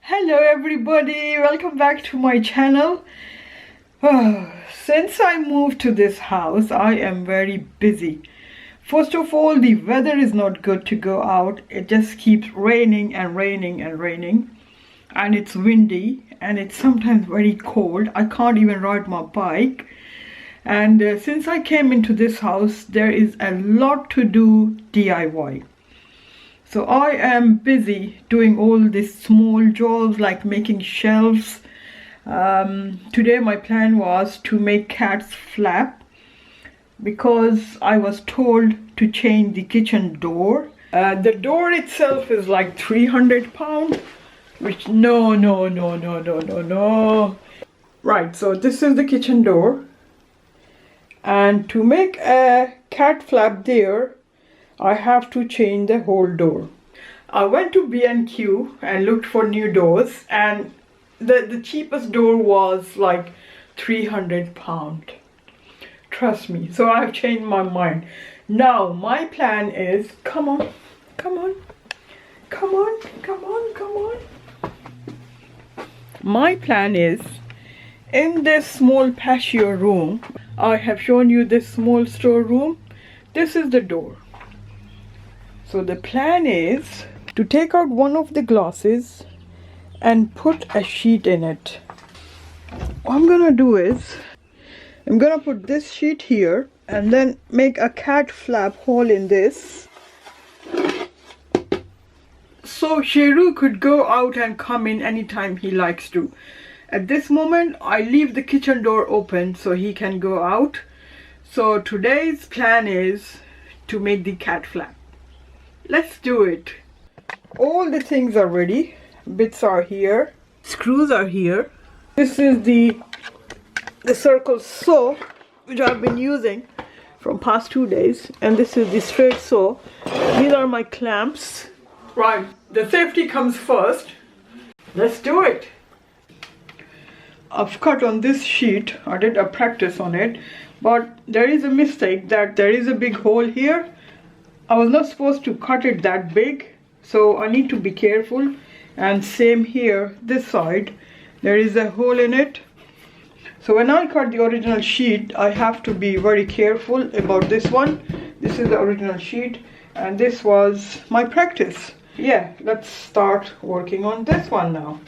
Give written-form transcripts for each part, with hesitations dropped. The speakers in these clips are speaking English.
Hello everybody, welcome back to my channel. Since I moved to this house, I am very busy. First of all, the weather is not good to go out. It just keeps raining and raining and raining. And it's windy and it's sometimes very cold. I can't even ride my bike. And since I came into this house, there is a lot to do DIY. So I am busy doing all these small jobs like making shelves. Today my plan was to make cat's flap because I was told to change the kitchen door. The door itself is like 300 pounds, which no. Right, so this is the kitchen door. And to make a cat flap there, I have to change the whole door. I went to B&Q and looked for new doors, and the cheapest door was like 300 pounds. Trust me, so I have changed my mind. Now my plan is, come on. My plan is, in this small patio room, I have shown you this small storeroom. This is the door. So the plan is to take out one of the glasses and put a sheet in it. What I'm gonna do is, I'm gonna put this sheet here and then make a cat flap hole in this. So Sheru could go out and come in anytime he likes to. At this moment, I leave the kitchen door open so he can go out. So today's plan is to make the cat flap. Let's do it. All the things are ready. Bits are here. Screws are here. This is the circle saw which I've been using from past 2 days. And this is the straight saw. These are my clamps. Right, the safety comes first. Let's do it. I've cut on this sheet. I did a practice on it. But there is a mistake that there is a big hole here. I was not supposed to cut it that big, so I need to be careful. And same here, this side, there is a hole in it. So when I cut the original sheet, I have to be very careful about this one. This is the original sheet, and this was my practice. Yeah, let's start working on this one now.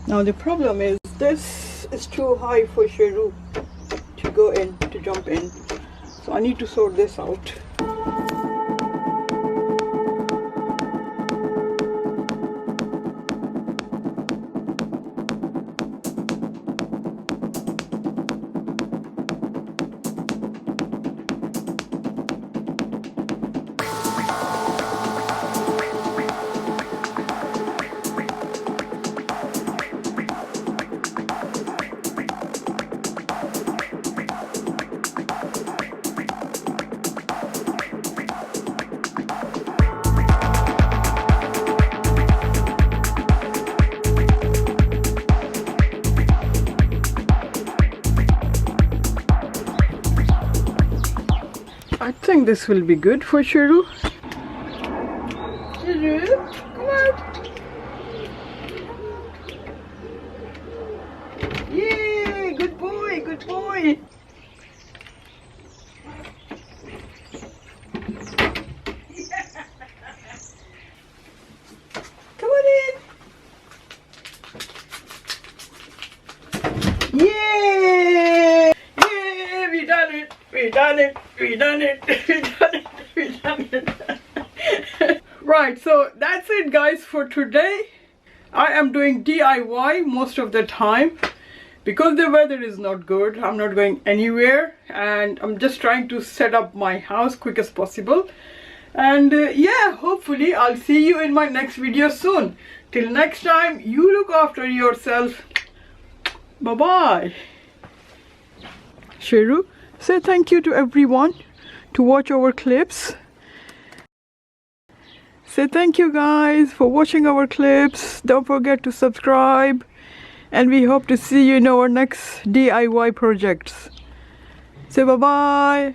Now the problem is this is too high for Sheru to go in, to jump in. So I need to sort this out. I think this will be good for Sheru. Sheru, come on. Yay, good boy, good boy. Come on in. Yay! Yay, we done it. We done it, we done it, we done it, we done it. Right, so that's it guys for today. I am doing DIY most of the time because the weather is not good. I'm not going anywhere and I'm just trying to set up my house quick as possible. And yeah, hopefully I'll see you in my next video soon. Till next time, you look after yourself. Bye-bye. Sheru, say thank you to everyone to watch our clips. Say thank you guys for watching our clips. Don't forget to subscribe and we hope to see you in our next DIY projects. Say bye bye.